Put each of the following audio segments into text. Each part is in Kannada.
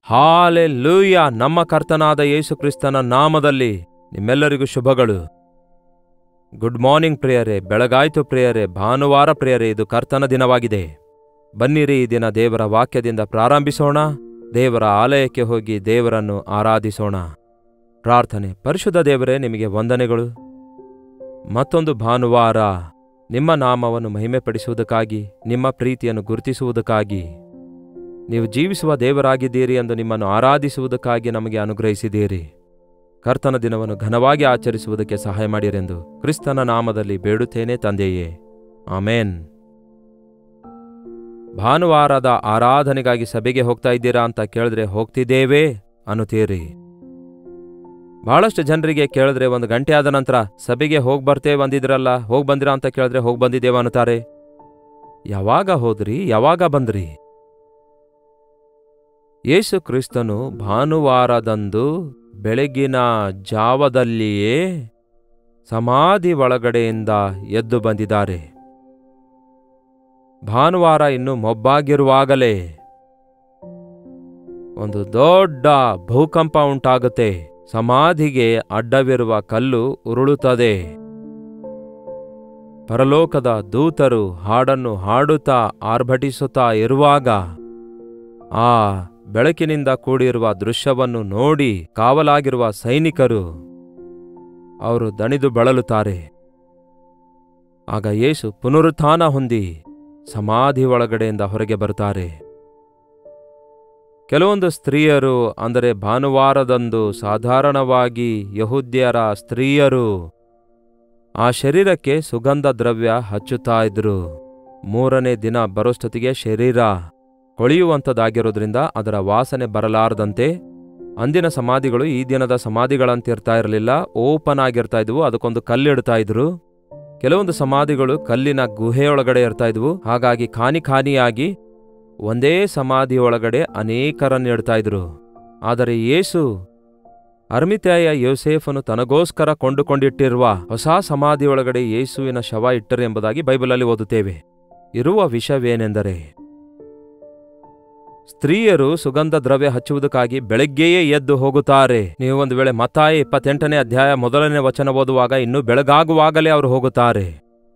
ಹಾಲೆಲೂಯ! ನಮ್ಮ ಕರ್ತನಾದ ಯೇಸು ಕ್ರಿಸ್ತನ ನಾಮದಲ್ಲಿ ನಿಮ್ಮೆಲ್ಲರಿಗೂ ಶುಭಗಳು. ಗುಡ್ ಮಾರ್ನಿಂಗ್ ಪ್ರಿಯರೇ, ಬೆಳಗಾಯ್ತು ಪ್ರಿಯರೇ, ಭಾನುವಾರ ಪ್ರಿಯರೇ, ಇದು ಕರ್ತನ ದಿನವಾಗಿದೆ. ಬನ್ನಿರಿ, ಈ ದಿನ ದೇವರ ವಾಕ್ಯದಿಂದ ಪ್ರಾರಂಭಿಸೋಣ. ದೇವರ ಆಲಯಕ್ಕೆ ಹೋಗಿ ದೇವರನ್ನು ಆರಾಧಿಸೋಣ. ಪ್ರಾರ್ಥನೆ. ಪರಿಶುದ್ಧ ದೇವರೇ, ನಿಮಗೆ ವಂದನೆಗಳು. ಮತ್ತೊಂದು ಭಾನುವಾರ ನಿಮ್ಮ ನಾಮವನ್ನು ಮಹಿಮೆಪಡಿಸುವುದಕ್ಕಾಗಿ, ನಿಮ್ಮ ಪ್ರೀತಿಯನ್ನು ಗುರುತಿಸುವುದಕ್ಕಾಗಿ, ನೀವು ಜೀವಿಸುವ ದೇವರಾಗಿದ್ದೀರಿ ಎಂದು ನಿಮ್ಮನ್ನು ಆರಾಧಿಸುವುದಕ್ಕಾಗಿ ನಮಗೆ ಅನುಗ್ರಹಿಸಿದ್ದೀರಿ. ಕರ್ತನ ದಿನವನ್ನು ಘನವಾಗಿ ಆಚರಿಸುವುದಕ್ಕೆ ಸಹಾಯ ಮಾಡಿರೆಂದು ಕ್ರಿಸ್ತನ ನಾಮದಲ್ಲಿ ಬೇಡುತ್ತೇನೆ ತಂದೆಯೇ, ಆಮೇನ್. ಭಾನುವಾರದ ಆರಾಧನೆಗಾಗಿ ಸಭೆಗೆ ಹೋಗ್ತಾ ಇದ್ದೀರಾ ಅಂತ ಕೇಳಿದ್ರೆ ಹೋಗ್ತಿದ್ದೇವೆ ಅನ್ನುತ್ತೀರಿ. ಬಹಳಷ್ಟು ಜನರಿಗೆ ಕೇಳಿದ್ರೆ 1 ಗಂಟೆ ಆದ ನಂತರ ಸಭೆಗೆ ಹೋಗ್ಬರ್ತೇವೆ ಅಂದಿದ್ರಲ್ಲ, ಹೋಗ್ಬಂದಿರಾ ಅಂತ ಕೇಳಿದ್ರೆ ಹೋಗ್ಬಂದಿದ್ದೇವೆ ಅನ್ನುತ್ತಾರೆ. ಯಾವಾಗ ಹೋದ್ರಿ? ಯಾವಾಗ ಬಂದ್ರಿ? ಯೇಸು ಕ್ರಿಸ್ತನು ಭಾನುವಾರದಂದು ಬೆಳಗಿನ ಜಾವದಲ್ಲಿಯೇ ಸಮಾಧಿ ಒಳಗಡೆಯಿಂದ ಎದ್ದು ಬಂದಿದ್ದಾರೆ. ಭಾನುವಾರ ಇನ್ನು ಮೊಬ್ಬಾಗಿರುವಾಗಲೇ ಒಂದು ದೊಡ್ಡ ಭೂಕಂಪ ಉಂಟಾಗುತ್ತೆ. ಸಮಾಧಿಗೆ ಅಡ್ಡವಿರುವ ಕಲ್ಲು ಉರುಳುತ್ತದೆ. ಪರಲೋಕದ ದೂತರು ಹಾಡನ್ನು ಹಾಡುತ್ತಾ ಆರ್ಭಟಿಸುತ್ತಾ ಇರುವಾಗ ಆ ಬೆಳಕಿನಿಂದ ಕೂಡಿರುವ ದೃಶ್ಯವನ್ನು ನೋಡಿ ಕಾವಲಾಗಿರುವ ಸೈನಿಕರು ಅವರು ದಣಿದು ಬಳಲುತ್ತಾರೆ. ಆಗ ಯೇಸು ಪುನರುತ್ಥಾನ ಹೊಂದಿ ಸಮಾಧಿ ಒಳಗಡೆಯಿಂದ ಹೊರಗೆ ಬರುತ್ತಾರೆ. ಕೆಲವೊಂದು ಸ್ತ್ರೀಯರು, ಅಂದರೆ ಭಾನುವಾರದಂದು ಸಾಧಾರಣವಾಗಿ ಯಹೂದ್ಯರ ಸ್ತ್ರೀಯರು ಆ ಶರೀರಕ್ಕೆ ಸುಗಂಧ ದ್ರವ್ಯ ಹಚ್ಚುತ್ತಾ ಇದ್ರು. 3ನೇ ದಿನ ಬರೋಷ್ಟೊತ್ತಿಗೆ ಶರೀರ ಕೊಳೆಯುವಂಥದ್ದಾಗಿರೋದ್ರಿಂದ ಅದರ ವಾಸನೆ ಬರಲಾರದಂತೆ ಅಂದಿನ ಸಮಾಧಿಗಳು ಈ ದಿನದ ಸಮಾಧಿಗಳಂತಿರ್ತಾ ಇರಲಿಲ್ಲ, ಓಪನ್ ಆಗಿರ್ತಾ ಇದ್ವು. ಅದಕ್ಕೊಂದು ಕಲ್ಲಿಡ್ತಾ ಇದ್ರು. ಕೆಲವೊಂದು ಸಮಾಧಿಗಳು ಕಲ್ಲಿನ ಗುಹೆಯೊಳಗಡೆ ಇರ್ತಾ ಇದ್ವು. ಹಾಗಾಗಿ ಖಾನಿಯಾಗಿ ಒಂದೇ ಸಮಾಧಿಯೊಳಗಡೆ ಅನೇಕರನ್ನು ಇಡ್ತಾ ಇದ್ರು. ಆದರೆ ಯೇಸು ಅರ್ಮಿತೆಯ ಯೋಸೇಫನು ತನಗೋಸ್ಕರ ಕೊಂಡುಕೊಂಡಿಟ್ಟಿರುವ ಹೊಸ ಸಮಾಧಿಯೊಳಗಡೆ ಯೇಸುವಿನ ಶವ ಇಟ್ಟರು ಎಂಬುದಾಗಿ ಬೈಬಲಲ್ಲಿ ಓದುತ್ತೇವೆ. ಇರುವ ವಿಷಯವೇನೆಂದರೆ, ಸ್ತ್ರೀಯರು ಸುಗಂಧ ದ್ರವ್ಯ ಹಚ್ಚುವುದಕ್ಕಾಗಿ ಬೆಳಗ್ಗೆಯೇ ಎದ್ದು ಹೋಗುತ್ತಾರೆ. ನೀವು ಒಂದು ವೇಳೆ ಮತ್ತಾಯ 28ನೇ ಅಧ್ಯಾಯ 1ನೇ ವಚನ ಓದುವಾಗ ಇನ್ನೂ ಬೆಳಗಾಗುವಾಗಲೇ ಅವರು ಹೋಗುತ್ತಾರೆ.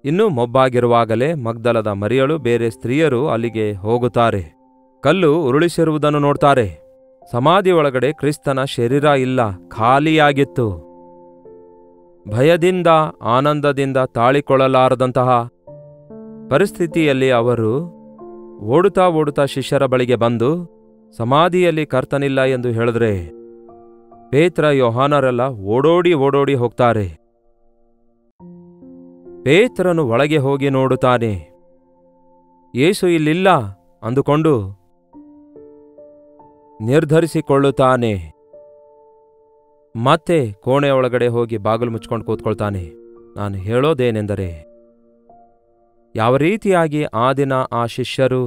ಇನ್ನೂ ಮೊಬ್ಬಾಗಿರುವಾಗಲೇ ಮಗ್ದಲದ ಮರಿಯಳು ಬೇರೆ ಸ್ತ್ರೀಯರು ಅಲ್ಲಿಗೆ ಹೋಗುತ್ತಾರೆ. ಕಲ್ಲು ಉರುಳಿಸಿರುವುದನ್ನು ನೋಡ್ತಾರೆ. ಸಮಾಧಿ ಒಳಗಡೆ ಕ್ರಿಸ್ತನ ಶರೀರ ಇಲ್ಲ, ಖಾಲಿಯಾಗಿತ್ತು. ಭಯದಿಂದ ಆನಂದದಿಂದ ತಾಳಿಕೊಳ್ಳಲಾರದಂತಹ ಪರಿಸ್ಥಿತಿಯಲ್ಲಿ ಅವರು ಓಡುತ್ತಾ ಶಿಷ್ಯರ ಬಳಿಗೆ ಬಂದು ಸಮಾಧಿಯಲ್ಲಿ ಕರ್ತನಿಲ್ಲ ಎಂದು ಹೇಳಿದ್ರೆ ಪೇತ್ರ, ಯೋಹಾನರೆಲ್ಲ ಓಡೋಡಿ ಹೋಗ್ತಾರೆ. ಪೇತ್ರನು ಒಳಗೆ ಹೋಗಿ ನೋಡುತ್ತಾನೆ. ಯೇಸು ಇಲ್ಲಿಲ್ಲ ಅಂದುಕೊಂಡು ನಿರ್ಧರಿಸಿಕೊಳ್ಳುತ್ತಾನೆ. ಮತ್ತೆ ಕೋಣೆ ಒಳಗಡೆ ಹೋಗಿ ಬಾಗಿಲು ಮುಚ್ಕೊಂಡು ಕೂತ್ಕೊಳ್ತಾನೆ. ನಾನು ಹೇಳೋದೇನೆಂದರೆ, ಯಾವ ರೀತಿಯಾಗಿ ಆ ದಿನ ಆ ಶಿಷ್ಯರು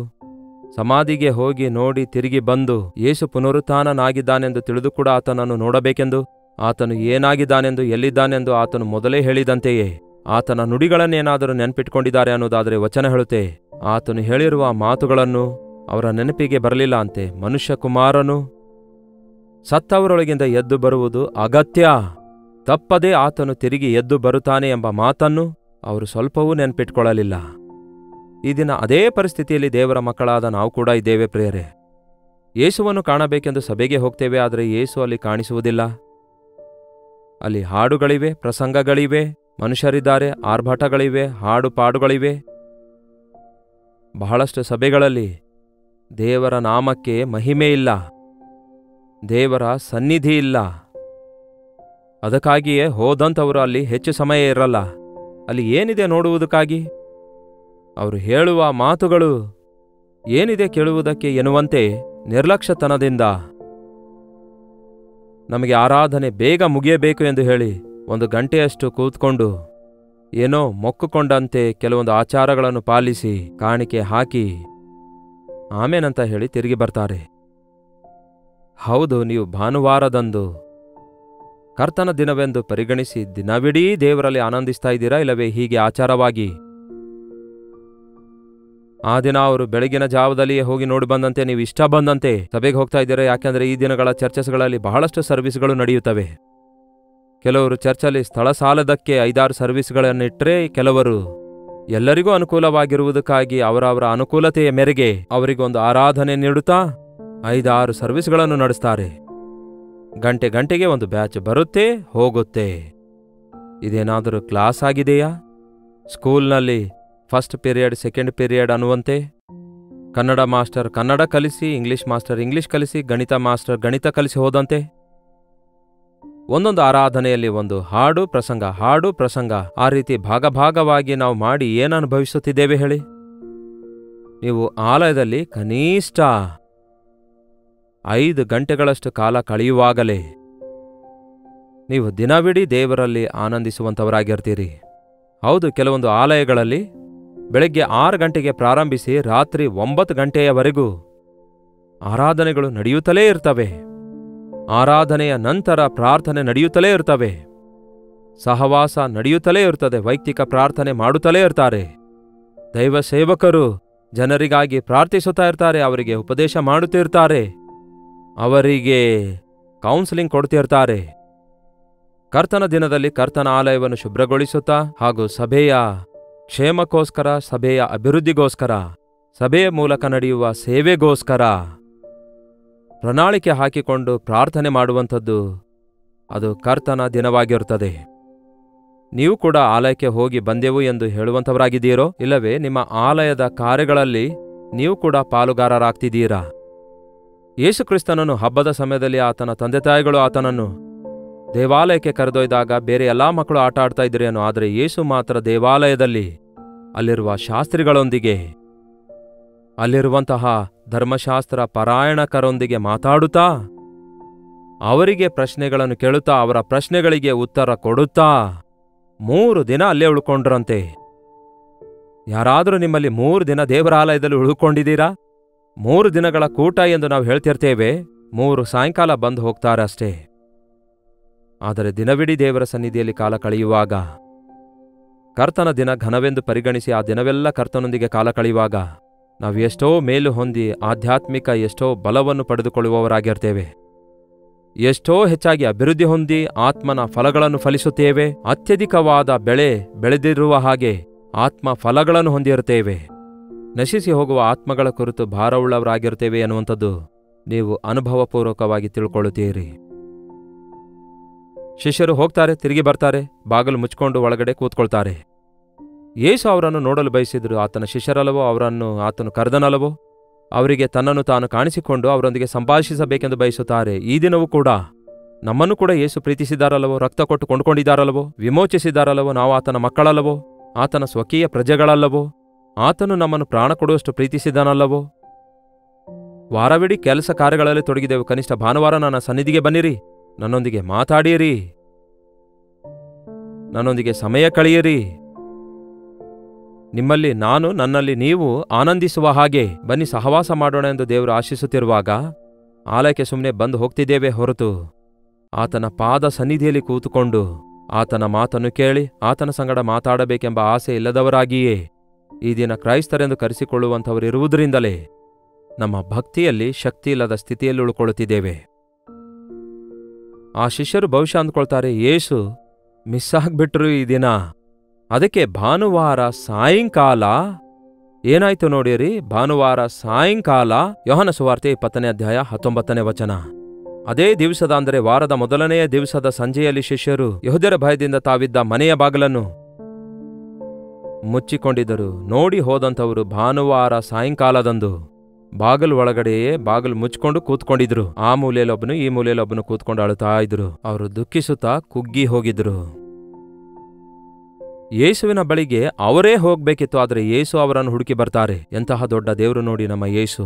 ಸಮಾಧಿಗೆ ಹೋಗಿ ನೋಡಿ ತಿರುಗಿ ಬಂದು ಯೇಸು ಪುನರುತ್ಥಾನನಾಗಿದ್ದಾನೆಂದು ತಿಳಿದು ಕೂಡ ಆತನನ್ನು ನೋಡಬೇಕೆಂದು, ಆತನು ಏನಾಗಿದ್ದಾನೆಂದು ಎಲ್ಲಿದ್ದಾನೆಂದು ಆತನು ಮೊದಲೇ ಹೇಳಿದಂತೆಯೇ ಆತನ ನುಡಿಗಳನ್ನೇನಾದರೂ ನೆನಪಿಟ್ಕೊಂಡಿದ್ದಾರೆ ಅನ್ನೋದಾದರೆ ವಚನ ಹೇಳುತ್ತೆ, ಆತನು ಹೇಳಿರುವ ಮಾತುಗಳನ್ನು ಅವರ ನೆನಪಿಗೆ ಬರಲಿಲ್ಲ ಅಂತೆ. ಮನುಷ್ಯಕುಮಾರನು ಸತ್ತವರೊಳಗಿಂದ ಎದ್ದು ಬರುವುದು ಅಗತ್ಯ, ತಪ್ಪದೇ ಆತನು ತಿರುಗಿ ಎದ್ದು ಬರುತ್ತಾನೆ ಎಂಬ ಮಾತನ್ನು ಅವರು ಸ್ವಲ್ಪವೂ ನೆನಪಿಟ್ಕೊಳ್ಳಲಿಲ್ಲ. ಈ ದಿನ ಅದೇ ಪರಿಸ್ಥಿತಿಯಲ್ಲಿ ದೇವರ ಮಕ್ಕಳಾದ ನಾವು ಕೂಡ ಇದ್ದೇವೆ ಪ್ರಿಯರೇ. ಯೇಸುವನ್ನು ಕಾಣಬೇಕೆಂದು ಸಭೆಗೆ ಹೋಗ್ತೇವೆ, ಆದರೆ ಯೇಸು ಅಲ್ಲಿ ಕಾಣಿಸುವುದಿಲ್ಲ. ಅಲ್ಲಿ ಹಾಡುಗಳಿವೆ, ಪ್ರಸಂಗಗಳಿವೆ, ಮನುಷ್ಯರಿದ್ದಾರೆ, ಆರ್ಭಟಗಳಿವೆ, ಹಾಡು ಪಾಡುಗಳಿವೆ. ಬಹಳಷ್ಟು ಸಭೆಗಳಲ್ಲಿ ದೇವರ ನಾಮಕ್ಕೆ ಮಹಿಮೆ ಇಲ್ಲ, ದೇವರ ಸನ್ನಿಧಿ ಇಲ್ಲ. ಅದಕ್ಕಾಗಿಯೇ ಹೋದಂಥವರು ಅಲ್ಲಿ ಹೆಚ್ಚು ಸಮಯ ಇರಲ್ಲ. ಅಲ್ಲಿ ಏನಿದೆ ನೋಡುವುದಕ್ಕಾಗಿ? ಅವರು ಹೇಳುವ ಮಾತುಗಳು ಏನಿದೆ ಕೇಳುವುದಕ್ಕೆ ಎನ್ನುವಂತೆ ನಿರ್ಲಕ್ಷ್ಯತನದಿಂದ ನಮಗೆ ಆರಾಧನೆ ಬೇಗ ಮುಗಿಯಬೇಕು ಎಂದು ಹೇಳಿ 1 ಗಂಟೆಯಷ್ಟು ಕೂತ್ಕೊಂಡು ಏನೋ ಮೊಕ್ಕುಕೊಂಡಂತೆ ಕೆಲವೊಂದು ಆಚಾರಗಳನ್ನು ಪಾಲಿಸಿ ಕಾಣಿಕೆ ಹಾಕಿ ಆಮೇನಂತ ಹೇಳಿ ತಿರುಗಿ ಬರ್ತಾರೆ. ಹೌದು, ನೀವು ಭಾನುವಾರದಂದು ಕರ್ತನ ದಿನವೆಂದು ಪರಿಗಣಿಸಿ ದಿನವಿಡೀ ದೇವರಲ್ಲಿ ಆನಂದಿಸ್ತಾ ಇದ್ದೀರಾ, ಇಲ್ಲವೇ ಹೀಗೆ ಆಚಾರವಾಗಿ ಆ ದಿನ ಅವರು ಬೆಳಗಿನ ಜಾವದಲ್ಲಿಯೇ ಹೋಗಿ ನೋಡಿ ಬಂದಂತೆ ನೀವು ಇಷ್ಟ ಬಂದಂತೆ ಸಭೆಗೆ ಹೋಗ್ತಾ ಇದ್ದೀರಾ. ಯಾಕೆಂದರೆ ಈ ದಿನಗಳ ಚರ್ಚಸ್ಗಳಲ್ಲಿ ಬಹಳಷ್ಟು ಸರ್ವಿಸ್ಗಳು ನಡೆಯುತ್ತವೆ. ಕೆಲವರು ಚರ್ಚಲ್ಲಿ ಸ್ಥಳ ಸಾಲದಕ್ಕೆ 5-6 ಸರ್ವಿಸ್ಗಳನ್ನಿಟ್ಟರೆ, ಕೆಲವರು ಎಲ್ಲರಿಗೂ ಅನುಕೂಲವಾಗಿರುವುದಕ್ಕಾಗಿ ಅವರವರ ಅನುಕೂಲತೆಯ ಮೇರೆಗೆ ಅವರಿಗೊಂದು ಆರಾಧನೆ ನೀಡುತ್ತಾ 5-6 ಸರ್ವಿಸ್ಗಳನ್ನು ನಡೆಸ್ತಾರೆ. ಗಂಟೆಗೆ ಒಂದು ಬ್ಯಾಚ್ ಬರುತ್ತೆ ಹೋಗುತ್ತೆ. ಇದೇನಾದರೂ ಕ್ಲಾಸ್ ಆಗಿದೆಯಾ? ಸ್ಕೂಲ್ನಲ್ಲಿ ಫಸ್ಟ್ ಪೀರಿಯಡ್, ಸೆಕೆಂಡ್ ಪೀರಿಯಡ್ ಅನ್ನುವಂತೆ ಕನ್ನಡ ಮಾಸ್ಟರ್ ಕನ್ನಡ ಕಲಿಸಿ, ಇಂಗ್ಲಿಷ್ ಮಾಸ್ಟರ್ ಇಂಗ್ಲಿಷ್ ಕಲಿಸಿ, ಗಣಿತ ಮಾಸ್ಟರ್ ಗಣಿತ ಕಲಿಸಿ ಹೋದಂತೆ ಒಂದೊಂದು ಆರಾಧನೆಯಲ್ಲಿ ಒಂದು ಹಾಡು ಪ್ರಸಂಗ ಆ ರೀತಿ ಭಾಗವಾಗಿ ನಾವು ಮಾಡಿ ಏನು ಅನುಭವಿಸುತ್ತಿದ್ದೇವೆ ಹೇಳಿ? ನೀವು ಆಲಯದಲ್ಲಿ ಕನಿಷ್ಠ 5 ಗಂಟೆಗಳಷ್ಟು ಕಾಲ ಕಳೆಯುವಾಗಲೇ ನೀವು ದಿನವಿಡೀ ದೇವರಲ್ಲಿ ಆನಂದಿಸುವಂಥವರಾಗಿರ್ತೀರಿ. ಹೌದು, ಕೆಲವೊಂದು ಆಲಯಗಳಲ್ಲಿ ಬೆಳಗ್ಗೆ 6 ಗಂಟೆಗೆ ಪ್ರಾರಂಭಿಸಿ ರಾತ್ರಿ 9 ಗಂಟೆಯವರೆಗೂ ಆರಾಧನೆಗಳು ನಡೆಯುತ್ತಲೇ ಇರ್ತವೆ. ಆರಾಧನೆಯ ನಂತರ ಪ್ರಾರ್ಥನೆ ನಡೆಯುತ್ತಲೇ ಇರ್ತವೆ. ಸಹವಾಸ ನಡೆಯುತ್ತಲೇ ಇರುತ್ತದೆ. ವೈಯಕ್ತಿಕ ಪ್ರಾರ್ಥನೆ ಮಾಡುತ್ತಲೇ ಇರ್ತಾರೆ. ದೈವ ಸೇವಕರು ಜನರಿಗಾಗಿ ಪ್ರಾರ್ಥಿಸುತ್ತಾ ಇರ್ತಾರೆ. ಅವರಿಗೆ ಉಪದೇಶ ಮಾಡುತ್ತಿರ್ತಾರೆ. ಅವರಿಗೆ ಕೌನ್ಸಿಲಿಂಗ್ ಕೊಡ್ತಿರ್ತಾರೆ. ಕರ್ತನ ದಿನದಲ್ಲಿ ಕರ್ತನ ಆಲಯವನ್ನು ಶುಭ್ರಗೊಳಿಸುತ್ತಾ ಹಾಗೂ ಸಭೆಯ ಕ್ಷೇಮಕ್ಕೋಸ್ಕರ, ಸಭೆಯ ಅಭಿವೃದ್ಧಿಗೋಸ್ಕರ, ಸಭೆಯ ಮೂಲಕ ನಡೆಯುವ ಸೇವೆಗೋಸ್ಕರ ಪ್ರಣಾಳಿಕೆ ಹಾಕಿಕೊಂಡು ಪ್ರಾರ್ಥನೆ ಮಾಡುವಂಥದ್ದು ಅದು ಕರ್ತನ ದಿನವಾಗಿರುತ್ತದೆ. ನೀವು ಕೂಡ ಆಲಯಕ್ಕೆ ಹೋಗಿ ಬಂದೆವು ಎಂದು ಹೇಳುವಂಥವರಾಗಿದ್ದೀರೋ, ಇಲ್ಲವೇ ನಿಮ್ಮ ಆಲಯದ ಕಾರ್ಯಗಳಲ್ಲಿ ನೀವು ಕೂಡ ಪಾಲುಗಾರರಾಗ್ತಿದ್ದೀರಾ? ಯೇಸುಕ್ರಿಸ್ತನನ್ನು ಹಬ್ಬದ ಸಮಯದಲ್ಲಿ ಆತನ ತಂದೆ ತಾಯಿಗಳು ಆತನನ್ನು ದೇವಾಲಯಕ್ಕೆ ಕರೆದೊಯ್ದಾಗ ಬೇರೆ ಎಲ್ಲಾ ಮಕ್ಕಳು ಆಟ ಆಡ್ತಾ ಇದ್ರೇನೋ, ಆದರೆ ಯೇಸು ಮಾತ್ರ ದೇವಾಲಯದಲ್ಲಿ ಅಲ್ಲಿರುವ ಶಾಸ್ತ್ರಿಗಳೊಂದಿಗೆ, ಅಲ್ಲಿರುವಂತಹ ಧರ್ಮಶಾಸ್ತ್ರ ಪರಾಯಣಕರೊಂದಿಗೆ ಮಾತಾಡುತ್ತಾ, ಅವರಿಗೆ ಪ್ರಶ್ನೆಗಳನ್ನು ಕೇಳುತ್ತಾ, ಅವರ ಪ್ರಶ್ನೆಗಳಿಗೆ ಉತ್ತರ ಕೊಡುತ್ತಾ 3 ದಿನ ಅಲ್ಲೇ ಉಳ್ಕೊಂಡ್ರಂತೆ. ಯಾರಾದರೂ ನಿಮ್ಮಲ್ಲಿ 3 ದಿನ ದೇವರ ಆಲಯದಲ್ಲಿ ಉಳ್ಕೊಂಡಿದ್ದೀರಾ? 3 ದಿನಗಳ ಕೂಟ ಎಂದು ನಾವು ಹೇಳ್ತಿರ್ತೇವೆ. 3 ಸಾಯಂಕಾಲ ಬಂದು ಹೋಗ್ತಾರೆ ಅಷ್ಟೇ. ಆದರೆ ದಿನವಿಡೀ ದೇವರ ಸನ್ನಿಧಿಯಲ್ಲಿ ಕಾಲ ಕಳೆಯುವಾಗ, ಕರ್ತನ ದಿನ ಘನವೆಂದು ಪರಿಗಣಿಸಿ ಆ ದಿನವೆಲ್ಲ ಕರ್ತನೊಂದಿಗೆ ಕಾಲ ಕಳೆಯುವಾಗ ನಾವು ಎಷ್ಟೋ ಮೇಲು ಹೊಂದಿ ಆಧ್ಯಾತ್ಮಿಕ ಎಷ್ಟೋ ಬಲವನ್ನು ಪಡೆದುಕೊಳ್ಳುವವರಾಗಿರ್ತೇವೆ. ಎಷ್ಟೋ ಹೆಚ್ಚಾಗಿ ಅಭಿವೃದ್ಧಿ ಹೊಂದಿ ಆತ್ಮನ ಫಲಗಳನ್ನು ಫಲಿಸುತ್ತೇವೆ. ಅತ್ಯಧಿಕವಾದ ಬೆಳೆ ಬೆಳೆದಿರುವ ಹಾಗೆ ಆತ್ಮ ಫಲಗಳನ್ನು ಹೊಂದಿರುತ್ತೇವೆ. ನಶಿಸಿ ಹೋಗುವ ಆತ್ಮಗಳ ಕುರಿತು ಭಾರವುಳ್ಳವರಾಗಿರುತ್ತೇವೆ ಎನ್ನುವಂಥದ್ದು ನೀವು ಅನುಭವಪೂರ್ವಕವಾಗಿ ತಿಳ್ಕೊಳ್ಳುತ್ತೀರಿ. ಶಿಷ್ಯರು ಹೋಗ್ತಾರೆ, ತಿರುಗಿ ಬರ್ತಾರೆ, ಬಾಗಿಲು ಮುಚ್ಕೊಂಡು ಒಳಗಡೆ ಕೂತ್ಕೊಳ್ತಾರೆ. ಯೇಸು ಅವರನ್ನು ನೋಡಲು ಬಯಸಿದ್ರು. ಆತನ ಶಿಷ್ಯರಲ್ಲವೋ, ಅವರನ್ನು ಆತನು ಕರೆದನಲ್ಲವೋ, ಅವರಿಗೆ ತನ್ನನ್ನು ತಾನು ಕಾಣಿಸಿಕೊಂಡು ಅವರೊಂದಿಗೆ ಸಂಭಾಷಿಸಬೇಕೆಂದು ಬಯಸುತ್ತಾರೆ. ಈ ದಿನವೂ ಕೂಡ ನಮ್ಮನ್ನು ಕೂಡ ಯೇಸು ಪ್ರೀತಿಸಿದಾರಲ್ಲವೋ, ರಕ್ತ ಕೊಟ್ಟು ಕೊಂಡುಕೊಂಡಿದ್ದಾರಲ್ಲವೋ, ವಿಮೋಚಿಸಿದಾರಲ್ಲವೋ, ನಾವು ಆತನ ಮಕ್ಕಳಲ್ಲವೋ, ಆತನ ಸ್ವಕೀಯ ಪ್ರಜೆಗಳಲ್ಲವೋ, ಆತನು ನಮ್ಮನ್ನು ಪ್ರಾಣ ಕೊಡುವಷ್ಟು ಪ್ರೀತಿಸಿದಾನಲ್ಲವೋ. ವಾರವಿಡೀ ಕೆಲಸ ಕಾರ್ಯಗಳಲ್ಲಿ ತೊಡಗಿದೆವು. ಕನಿಷ್ಠ ಭಾನುವಾರ ನನ್ನ ಸನ್ನಿಧಿಗೆ ಬನ್ನಿರಿ, ನನ್ನೊಂದಿಗೆ ಮಾತಾಡಿರಿ, ನನ್ನೊಂದಿಗೆ ಸಮಯ ಕಳೆಯಿರಿ. ನಿಮ್ಮಲ್ಲಿ ನಾನು, ನನ್ನಲ್ಲಿ ನೀವು ಆನಂದಿಸುವ ಹಾಗೆ ಬನ್ನಿ ಸಹವಾಸ ಮಾಡೋಣ ಎಂದು ದೇವರು ಆಶಿಸುತ್ತಿರುವಾಗ ಆಲಯಕ್ಕೆ ಸುಮ್ಮನೆ ಬಂದು ಹೋಗ್ತಿದ್ದೇವೆ ಹೊರತು ಆತನ ಪಾದ ಸನ್ನಿಧಿಯಲ್ಲಿ ಕೂತುಕೊಂಡು ಆತನ ಮಾತನ್ನು ಕೇಳಿ ಆತನ ಸಂಗಡ ಮಾತಾಡಬೇಕೆಂಬ ಆಸೆ ಇಲ್ಲದವರಾಗಿಯೇ ಈ ದಿನ ಕ್ರೈಸ್ತರೆಂದು ಕರೆಸಿಕೊಳ್ಳುವಂಥವರಿರುವುದರಿಂದಲೇ ನಮ್ಮ ಭಕ್ತಿಯಲ್ಲಿ ಶಕ್ತಿಯಿಲ್ಲದ ಸ್ಥಿತಿಯಲ್ಲಿ ಉಳ್ಕೊಳ್ಳುತ್ತಿದ್ದೇವೆ. ಆ ಶಿಷ್ಯರು ಬಹುಶಃ ಅಂದ್ಕೊಳ್ತಾರೆ, ಯೇಸು ಮಿಸ್ ಆಗ್ಬಿಟ್ರು ಈ ದಿನ. ಅದಕ್ಕೆ ಭಾನುವಾರ ಸಾಯಂಕಾಲ ಏನಾಯ್ತು ನೋಡಿರಿ. ಭಾನುವಾರ ಸಾಯಂಕಾಲ ಯೋಹಾನ ಸುವಾರ್ತೆ 20ನೇ ಅಧ್ಯಾಯ 19ನೇ ವಚನ. ಅದೇ ದಿವಸದ, ಅಂದರೆ ವಾರದ ಮೊದಲನೆಯ ದಿವಸದ ಸಂಜೆಯಲ್ಲಿ ಶಿಷ್ಯರು ಯೆಹೂದ್ಯರ ಭಯದಿಂದ ತಾವಿದ್ದ ಮನೆಯ ಬಾಗಿಲನ್ನು ಮುಚ್ಚಿಕೊಂಡಿದ್ದರು. ನೋಡಿ ಹೋದಂಥವರು ಭಾನುವಾರ ಸಾಯಂಕಾಲದಂದು ಬಾಗಿಲು ಒಳಗಡೆಯೇ ಬಾಗಿಲು ಮುಚ್ಕೊಂಡು ಕೂತ್ಕೊಂಡಿದ್ರು. ಆ ಮೂಲೆಯಲ್ಲೊಬ್ಬನು ಈ ಮೂಲೆಯಲ್ಲೊಬ್ಬನು ಕೂತ್ಕೊಂಡು ಅಳುತ್ತಾ ಇದ್ರು. ಅವರು ದುಃಖಿಸುತ್ತಾ ಕುಗ್ಗಿ ಹೋಗಿದ್ರು. ಯೇಸುವಿನ ಬಳಿಗೆ ಅವರೇ ಹೋಗ್ಬೇಕಿತ್ತು, ಆದರೆ ಯೇಸು ಅವರನ್ನು ಹುಡುಕಿ ಬರ್ತಾರೆ. ಎಂತಹ ದೊಡ್ಡ ದೇವರು ನೋಡಿ ನಮ್ಮ ಯೇಸು.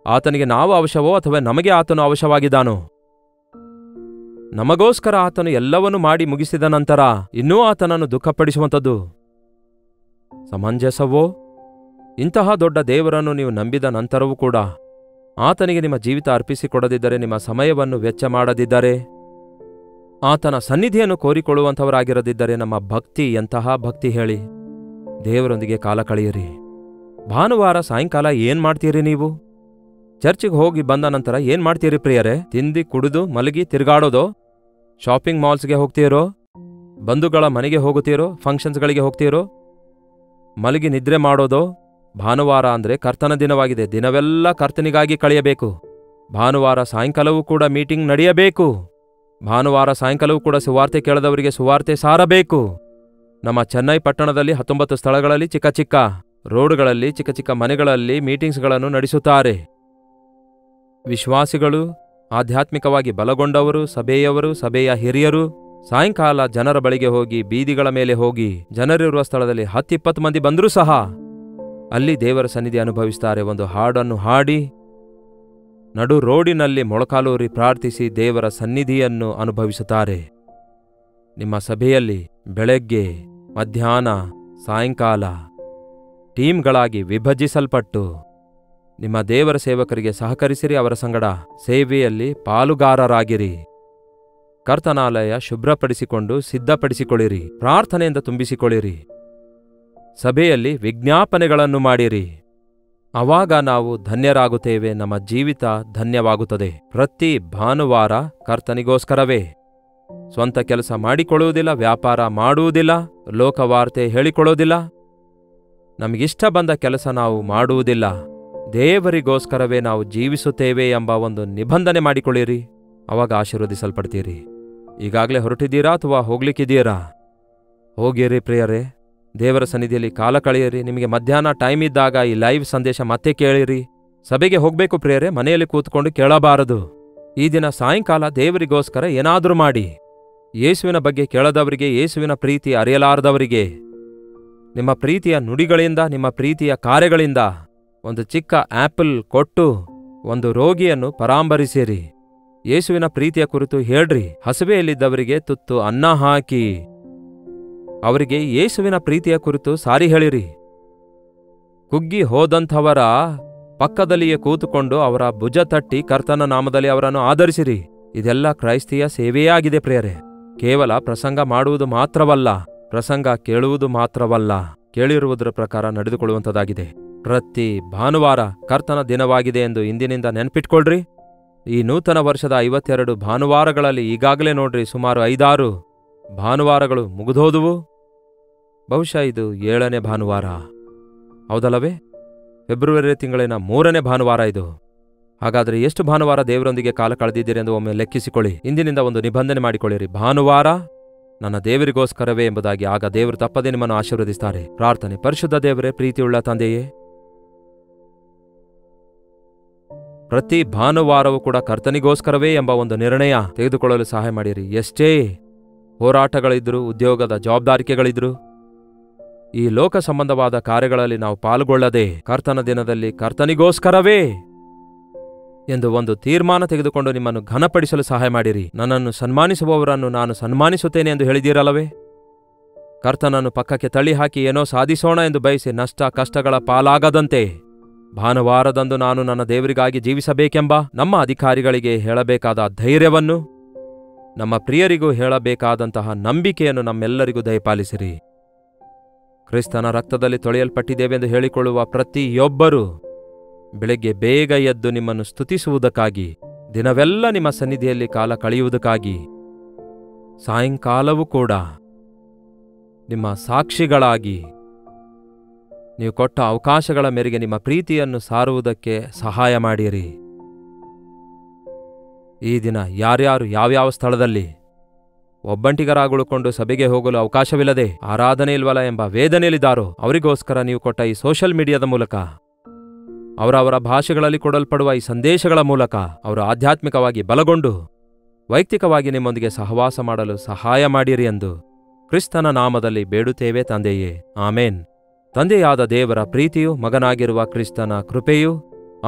ಆತನಿಗೆ ನಾವು ಅವಶ್ಯವೋ ಅಥವಾ ನಮಗೆ ಆತನು ಅವಶ್ಯವಾಗಿದ್ದಾನೋ? ನಮಗೋಸ್ಕರ ಆತನು ಎಲ್ಲವನ್ನೂ ಮಾಡಿ ಮುಗಿಸಿದ ನಂತರ ಇನ್ನೂ ಆತನನ್ನು ದುಃಖಪಡಿಸುವಂಥದ್ದು ಸಮಂಜಸವೋ? ಇಂತಹ ದೊಡ್ಡ ದೇವರನ್ನು ನೀವು ನಂಬಿದ ನಂತರವೂ ಕೂಡ ಆತನಿಗೆ ನಿಮ್ಮ ಜೀವಿತ ಅರ್ಪಿಸಿಕೊಡದಿದ್ದರೆ, ನಿಮ್ಮ ಸಮಯವನ್ನು ವೆಚ್ಚ ಮಾಡದಿದ್ದರೆ, ಆತನ ಸನ್ನಿಧಿಯನ್ನು ಕೋರಿಕೊಳ್ಳುವಂಥವರಾಗಿರದಿದ್ದರೆ ನಮ್ಮ ಭಕ್ತಿ ಎಂತಹ ಭಕ್ತಿ ಹೇಳಿ? ದೇವರೊಂದಿಗೆ ಕಾಲ ಕಳೆಯಿರಿ. ಭಾನುವಾರ ಸಾಯಂಕಾಲ ಏನ್ ಮಾಡ್ತೀರಿ ನೀವು? ಚರ್ಚಿಗೆ ಹೋಗಿ ಬಂದ ನಂತರ ಏನ್ ಮಾಡ್ತೀರಿ ಪ್ರಿಯರೇ? ತಿಂದಿ ಕುಡಿದು ಮಲಗಿ ತಿರುಗಾಡೋದೋ? ಶಾಪಿಂಗ್ ಮಾಲ್ಸ್ಗೆ ಹೋಗ್ತೀರೋ? ಬಂಧುಗಳ ಮನೆಗೆ ಹೋಗುತ್ತೀರೋ? ಫಂಕ್ಷನ್ಸ್ಗಳಿಗೆ ಹೋಗ್ತೀರೋ? ಮಲಗಿ ನಿದ್ರೆ ಮಾಡೋದೋ? ಭಾನುವಾರ ಅಂದ್ರೆ ಕರ್ತನ ದಿನವಾಗಿದೆ. ದಿನವೆಲ್ಲ ಕರ್ತನಿಗಾಗಿ ಕಳೆಯಬೇಕು. ಭಾನುವಾರ ಸಾಯಂಕಾಲವೂ ಕೂಡ ಮೀಟಿಂಗ್ ನಡೆಯಬೇಕು. ಭಾನುವಾರ ಸಾಯಂಕಾಲವೂ ಕೂಡ ಸುವಾರ್ತೆ ಕೇಳದವರಿಗೆ ಸುವಾರ್ತೆ ಸಾರಬೇಕು. ನಮ್ಮ ಚೆನ್ನೈ ಪಟ್ಟಣದಲ್ಲಿ 19 ಸ್ಥಳಗಳಲ್ಲಿ ಚಿಕ್ಕ ಚಿಕ್ಕ ರೋಡ್ಗಳಲ್ಲಿ ಚಿಕ್ಕ ಚಿಕ್ಕ ಮನೆಗಳಲ್ಲಿ ಮೀಟಿಂಗ್ಸ್ಗಳನ್ನು ನಡೆಸುತ್ತಾರೆ. ವಿಶ್ವಾಸಿಗಳು, ಆಧ್ಯಾತ್ಮಿಕವಾಗಿ ಬಲಗೊಂಡವರು, ಸಭೆಯವರು, ಸಭೆಯ ಹಿರಿಯರು ಸಾಯಂಕಾಲ ಜನರ ಬಳಿಗೆ ಹೋಗಿ, ಬೀದಿಗಳ ಮೇಲೆ ಹೋಗಿ, ಜನರಿರುವ ಸ್ಥಳದಲ್ಲಿ 10-20 ಮಂದಿ ಬಂದರೂ ಸಹ ಅಲ್ಲಿ ದೇವರ ಸನ್ನಿಧಿ ಅನುಭವಿಸ್ತಾರೆ. ಒಂದು ಹಾಡನ್ನು ಹಾಡಿ ನಡು ರೋಡಿನಲ್ಲಿ ಮೊಳಕಾಲೂರಿ ಪ್ರಾರ್ಥಿಸಿ ದೇವರ ಸನ್ನಿಧಿಯನ್ನು ಅನುಭವಿಸುತ್ತಾರೆ. ನಿಮ್ಮ ಸಭೆಯಲ್ಲಿ ಬೆಳಗ್ಗೆ, ಮಧ್ಯಾಹ್ನ, ಸಾಯಂಕಾಲ ಟೀಮ್ಗಳಾಗಿ ವಿಭಜಿಸಲ್ಪಟ್ಟು ನಿಮ್ಮ ದೇವರ ಸೇವಕರಿಗೆ ಸಹಕರಿಸಿರಿ. ಅವರ ಸಂಗಡ ಸೇವೆಯಲ್ಲಿ ಪಾಲುಗಾರರಾಗಿರಿ. ಕರ್ತನಾಲಯ ಶುಭ್ರಪಡಿಸಿಕೊಂಡು ಸಿದ್ಧಪಡಿಸಿಕೊಳ್ಳಿರಿ. ಪ್ರಾರ್ಥನೆಯಿಂದ ತುಂಬಿಸಿಕೊಳ್ಳಿರಿ. ಸಭೆಯಲ್ಲಿ ವಿಜ್ಞಾಪನೆಗಳನ್ನು ಮಾಡಿರಿ. ಆವಾಗ ನಾವು ಧನ್ಯರಾಗುತ್ತೇವೆ. ನಮ್ಮ ಜೀವಿತ ಧನ್ಯವಾಗುತ್ತದೆ. ಪ್ರತಿ ಭಾನುವಾರ ಕರ್ತನಿಗೋಸ್ಕರವೇ. ಸ್ವಂತ ಕೆಲಸ ಮಾಡಿಕೊಳ್ಳುವುದಿಲ್ಲ, ವ್ಯಾಪಾರ ಮಾಡುವುದಿಲ್ಲ, ಲೋಕವಾರ್ತೆ ಹೇಳಿಕೊಳ್ಳುವುದಿಲ್ಲ, ನಮಗಿಷ್ಟ ಬಂದ ಕೆಲಸ ನಾವು ಮಾಡುವುದಿಲ್ಲ. ದೇವರಿಗೋಸ್ಕರವೇ ನಾವು ಜೀವಿಸುತ್ತೇವೆ ಎಂಬ ಒಂದು ನಿಬಂಧನೆ ಮಾಡಿಕೊಳ್ಳಿರಿ. ಆವಾಗ ಆಶೀರ್ವದಿಸಲ್ಪಡ್ತೀರಿ. ಈಗಾಗಲೇ ಹೊರಟಿದ್ದೀರಾ ಅಥವಾ ಹೋಗ್ಲಿಕ್ಕಿದ್ದೀರಾ? ಹೋಗಿರಿ ಪ್ರಿಯರೇ. ದೇವರ ಸನ್ನಿಧಿಯಲ್ಲಿ ಕಾಲ ಕಳೆಯಿರಿ. ನಿಮಗೆ ಮಧ್ಯಾಹ್ನ ಟೈಮ್ ಇದ್ದಾಗ ಈ ಲೈವ್ ಸಂದೇಶ ಮತ್ತೆ ಕೇಳಿರಿ. ಸಭೆಗೆ ಹೋಗಬೇಕು ಪ್ರಿಯರೇ, ಮನೆಯಲ್ಲಿ ಕೂತ್ಕೊಂಡು ಕೇಳಬಾರದು. ಈ ದಿನ ಸಾಯಂಕಾಲ ದೇವರಿಗೋಸ್ಕರ ಏನಾದರೂ ಮಾಡಿ. ಯೇಸುವಿನ ಬಗ್ಗೆ ಕೇಳದವರಿಗೆ, ಯೇಸುವಿನ ಪ್ರೀತಿ ಅರಿಯಲಾರದವರಿಗೆ ನಿಮ್ಮ ಪ್ರೀತಿಯ ನುಡಿಗಳಿಂದ, ನಿಮ್ಮ ಪ್ರೀತಿಯ ಕಾರ್ಯಗಳಿಂದ ಒಂದು ಚಿಕ್ಕ ಆಪಲ್ ಕೊಟ್ಟು ಒಂದು ರೋಗಿಯನ್ನು ಪರಾಂಬರಿಸಿರಿ. ಯೇಸುವಿನ ಪ್ರೀತಿಯ ಕುರಿತು ಹೇಳ್ರಿ. ಹಸಿವೆಯಲ್ಲಿದ್ದವರಿಗೆ ತುತ್ತು ಅನ್ನ ಹಾಕಿ ಅವರಿಗೆ ಯೇಸುವಿನ ಪ್ರೀತಿಯ ಕುರಿತು ಸಾರಿ ಹೇಳಿರಿ. ಕುಗ್ಗಿ ಹೋದಂಥವರ ಪಕ್ಕದಲ್ಲಿಯೇ ಕೂತುಕೊಂಡು ಅವರ ಭುಜ ತಟ್ಟಿ ಕರ್ತನ ನಾಮದಲ್ಲಿ ಅವರನ್ನು ಆಧರಿಸಿರಿ. ಇದೆಲ್ಲ ಕ್ರೈಸ್ತಿಯ ಸೇವೆಯೇ ಆಗಿದೆ ಪ್ರಿಯರೇ. ಕೇವಲ ಪ್ರಸಂಗ ಮಾಡುವುದು ಮಾತ್ರವಲ್ಲ, ಪ್ರಸಂಗ ಕೇಳುವುದು ಮಾತ್ರವಲ್ಲ, ಕೇಳಿರುವುದರ ಪ್ರಕಾರ ನಡೆದುಕೊಳ್ಳುವಂಥದ್ದಾಗಿದೆ. ಪ್ರತಿ ಭಾನುವಾರ ಕರ್ತನ ದಿನವಾಗಿದೆ ಎಂದು ಇಂದಿನಿಂದ ನೆನಪಿಟ್ಕೊಳ್ರಿ. ಈ ನೂತನ ವರ್ಷದ 52 ಭಾನುವಾರಗಳಲ್ಲಿ ಈಗಾಗಲೇ ನೋಡ್ರಿ ಸುಮಾರು 5-6 ಭಾನುವಾರಗಳು ಮುಗಿದೋದುವು. ಬಹುಶಃ ಇದು 7ನೇ ಭಾನುವಾರ, ಹೌದಲ್ಲವೇ? ಫೆಬ್ರವರಿ ತಿಂಗಳಿನ 3ನೇ ಭಾನುವಾರ ಇದು. ಹಾಗಾದರೆ ಎಷ್ಟು ಭಾನುವಾರ ದೇವರೊಂದಿಗೆ ಕಾಲ ಕಳೆದಿದ್ದೀರಿ ಎಂದು ಒಮ್ಮೆ ಲೆಕ್ಕಿಸಿಕೊಳ್ಳಿ. ಇಂದಿನಿಂದ ಒಂದು ನಿಬಂಧನೆ ಮಾಡಿಕೊಳ್ಳಿರಿ. ಭಾನುವಾರ ನನ್ನ ದೇವರಿಗೋಸ್ಕರವೇ ಎಂಬುದಾಗಿ. ಆಗ ದೇವರು ತಪ್ಪದೆ ನಿಮ್ಮನ್ನು ಆಶೀರ್ವದಿಸ್ತಾರೆ. ಪ್ರಾರ್ಥನೆ. ಪರಿಶುದ್ಧ ದೇವರೇ, ಪ್ರೀತಿಯುಳ್ಳ ತಂದೆಯೇ, ಪ್ರತಿ ಭಾನುವಾರವೂ ಕೂಡ ಕರ್ತನಿಗೋಸ್ಕರವೇ ಎಂಬ ಒಂದು ನಿರ್ಣಯ ತೆಗೆದುಕೊಳ್ಳಲು ಸಹಾಯ ಮಾಡಿರಿ. ಎಷ್ಟೇ ಹೋರಾಟಗಳಿದ್ರು, ಉದ್ಯೋಗದ ಜವಾಬ್ದಾರಿಕೆಗಳಿದ್ರು, ಈ ಲೋಕ ಸಂಬಂಧವಾದ ಕಾರ್ಯಗಳಲ್ಲಿ ನಾವು ಪಾಲ್ಗೊಳ್ಳದೆ ಕರ್ತನ ದಿನದಲ್ಲಿ ಕರ್ತನಿಗೋಸ್ಕರವೇ ಎಂದು ಒಂದು ತೀರ್ಮಾನ ತೆಗೆದುಕೊಂಡು ನಿಮ್ಮನ್ನು ಘನಪಡಿಸಲು ಸಹಾಯ ಮಾಡಿರಿ. ನನ್ನನ್ನು ಸನ್ಮಾನಿಸುವವರನ್ನು ನಾನು ಸನ್ಮಾನಿಸುತ್ತೇನೆ ಎಂದು ಹೇಳಿದ್ದೀರಲ್ಲವೇ? ಕರ್ತನನ್ನು ಪಕ್ಕಕ್ಕೆ ತಳ್ಳಿ ಹಾಕಿ ಏನೋ ಸಾಧಿಸೋಣ ಎಂದು ಬಯಸಿ ನಷ್ಟ ಕಷ್ಟಗಳ ಪಾಲಾಗದಂತೆ ಭಾನುವಾರದಂದು ನಾನು ನನ್ನ ದೇವರಿಗಾಗಿ ಜೀವಿಸಬೇಕೆಂಬ ನಮ್ಮ ಅಧಿಕಾರಿಗಳಿಗೆ ಹೇಳಬೇಕಾದ ಧೈರ್ಯವನ್ನು, ನಮ್ಮ ಪ್ರಿಯರಿಗೂ ಹೇಳಬೇಕಾದಂತಹ ನಂಬಿಕೆಯನ್ನು ನಮ್ಮೆಲ್ಲರಿಗೂ ದಯಪಾಲಿಸಿರಿ. ಕ್ರಿಸ್ತನ ರಕ್ತದಲ್ಲಿ ತೊಳೆಯಲ್ಪಟ್ಟಿದ್ದೇವೆಂದು ಹೇಳಿಕೊಳ್ಳುವ ಪ್ರತಿಯೊಬ್ಬರೂ ಬೆಳಗ್ಗೆ ಬೇಗ ಎದ್ದು ನಿಮ್ಮನ್ನು ಸ್ತುತಿಸುವುದಕ್ಕಾಗಿ, ದಿನವೆಲ್ಲ ನಿಮ್ಮ ಸನ್ನಿಧಿಯಲ್ಲಿ ಕಾಲ ಕಳೆಯುವುದಕ್ಕಾಗಿ, ಸಾಯಂಕಾಲವೂ ಕೂಡ ನಿಮ್ಮ ಸಾಕ್ಷಿಗಳಾಗಿ ನೀವು ಕೊಟ್ಟ ಅವಕಾಶಗಳ ಮೇರೆಗೆ ನಿಮ್ಮ ಪ್ರೀತಿಯನ್ನು ಸಾರುವುದಕ್ಕೆ ಸಹಾಯ ಮಾಡಿರಿ. ಈ ದಿನ ಯಾರ್ಯಾರು ಯಾವ್ಯಾವ ಸ್ಥಳದಲ್ಲಿ ಒಬ್ಬಂಟಿಗರಾಗುಳ್ಕೊಂಡು ಸಭೆಗೆ ಹೋಗಲು ಅವಕಾಶವಿಲ್ಲದೆ ಆರಾಧನೆ ಇಲ್ವಲ್ಲ ಎಂಬ ವೇದನೆಯಲ್ಲಿದ್ದಾರೋ ಅವರಿಗೋಸ್ಕರ ನೀವು ಕೊಟ್ಟ ಈ ಸೋಷಿಯಲ್ ಮೀಡಿಯಾದ ಮೂಲಕ, ಅವರವರ ಭಾಷೆಗಳಲ್ಲಿ ಕೊಡಲ್ಪಡುವ ಈ ಸಂದೇಶಗಳ ಮೂಲಕ ಅವರು ಆಧ್ಯಾತ್ಮಿಕವಾಗಿ ಬಲಗೊಂಡು ವೈಯಕ್ತಿಕವಾಗಿ ನಿಮ್ಮೊಂದಿಗೆ ಸಹವಾಸ ಮಾಡಲು ಸಹಾಯ ಮಾಡಿರಿ ಎಂದು ಕ್ರಿಸ್ತನ ನಾಮದಲ್ಲಿ ಬೇಡುತ್ತೇವೆ ತಂದೆಯೇ, ಆಮೇನ್. ತಂದೆಯಾದ ದೇವರ ಪ್ರೀತಿಯು, ಮಗನಾಗಿರುವ ಕ್ರಿಸ್ತನ ಕೃಪೆಯು,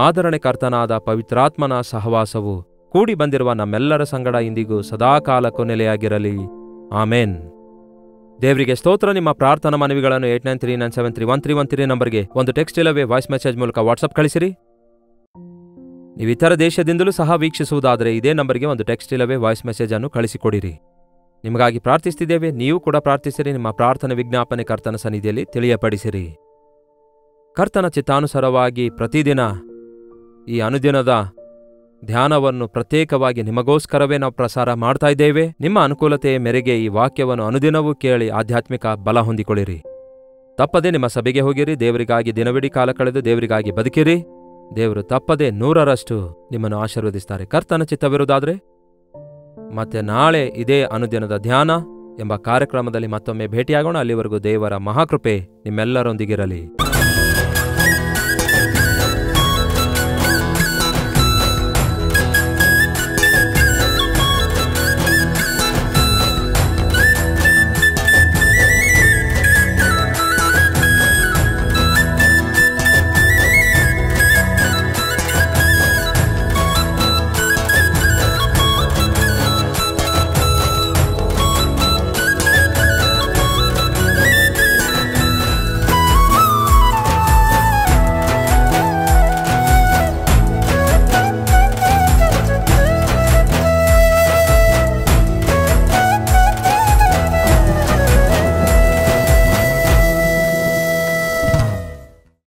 ಆದರಣೆಕರ್ತನಾದ ಪವಿತ್ರಾತ್ಮನ ಸಹವಾಸವು ಕೂಡಿ ಬಂದಿರುವ ನಮ್ಮೆಲ್ಲರ ಸಂಗಡ ಇಂದಿಗೂ ಸದಾಕಾಲಕ್ಕೂ ನೆಲೆಯಾಗಿರಲಿ. ಆಮೇನ್. ದೇವರಿಗೆ ಸ್ತೋತ್ರ. ನಿಮ್ಮ ಪ್ರಾರ್ಥನಾ ಮನವಿಗಳನ್ನು 8939731313 ನಂಬರ್ಗೆ ಒಂದು ಟೆಕ್ಸ್ಟ್ ಇಲ್ಲವೇ ವಾಯ್ಸ್ ಮೆಸೇಜ್ ಮೂಲಕ ವಾಟ್ಸಪ್ ಕಳಿಸಿರಿ. ನೀವು ಇತರ ದೇಶದಿಂದಲೂ ಸಹ ವೀಕ್ಷಿಸುವುದಾದರೆ ಇದೇ ನಂಬರ್ಗೆ ಒಂದು ಟೆಕ್ಸ್ಟ್ ಇಲ್ಲವೇ ವಾಯ್ಸ್ ಮೆಸೇಜ್ ಅನ್ನು ಕಳಿಸಿಕೊಡಿರಿ. ನಿಮಗಾಗಿ ಪ್ರಾರ್ಥಿಸ್ತಿದ್ದೇವೆ. ನೀವು ಕೂಡ ಪ್ರಾರ್ಥಿಸಿರಿ. ನಿಮ್ಮ ಪ್ರಾರ್ಥನೆ ವಿಜ್ಞಾಪನೆ ಕರ್ತನ ಸನ್ನಿಧಿಯಲ್ಲಿ ತಿಳಿಯಪಡಿಸಿರಿ. ಕರ್ತನ ಚಿತ್ತಾನುಸಾರವಾಗಿ ಪ್ರತಿದಿನ ಈ ಅನುದಿನದ ಧ್ಯಾನವನ್ನು ಪ್ರತ್ಯೇಕವಾಗಿ ನಿಮಗೋಸ್ಕರವೇ ನಾವು ಪ್ರಸಾರ ಮಾಡ್ತಾ ಇದ್ದೇವೆ. ನಿಮ್ಮ ಅನುಕೂಲತೆಯ ಮೇರೆಗೆ ಈ ವಾಕ್ಯವನ್ನು ಅನುದಿನವೂ ಕೇಳಿ ಆಧ್ಯಾತ್ಮಿಕ ಬಲ ಹೊಂದಿಕೊಳ್ಳಿರಿ. ತಪ್ಪದೆ ನಿಮ್ಮ ಸಭೆಗೆ ಹೋಗಿರಿ. ದೇವರಿಗಾಗಿ ದಿನವಿಡೀ ಕಾಲ ಕಳೆದು ದೇವರಿಗಾಗಿ ಬದುಕಿರಿ. ದೇವರು ತಪ್ಪದೆ 100ರಷ್ಟು ನಿಮ್ಮನ್ನು ಆಶೀರ್ವದಿಸ್ತಾರೆ. ಕರ್ತನ ಚಿತ್ತವಿರುವುದಾದ್ರೆ ಮತ್ತೆ ನಾಳೆ ಇದೇ ಅನುದಿನದ ಧ್ಯಾನ ಎಂಬ ಕಾರ್ಯಕ್ರಮದಲ್ಲಿ ಮತ್ತೊಮ್ಮೆ ಭೇಟಿಯಾಗೋಣ. ಅಲ್ಲಿವರೆಗೂ ದೇವರ ಮಹಾಕೃಪೆ ನಿಮ್ಮೆಲ್ಲರೊಂದಿಗಿರಲಿ.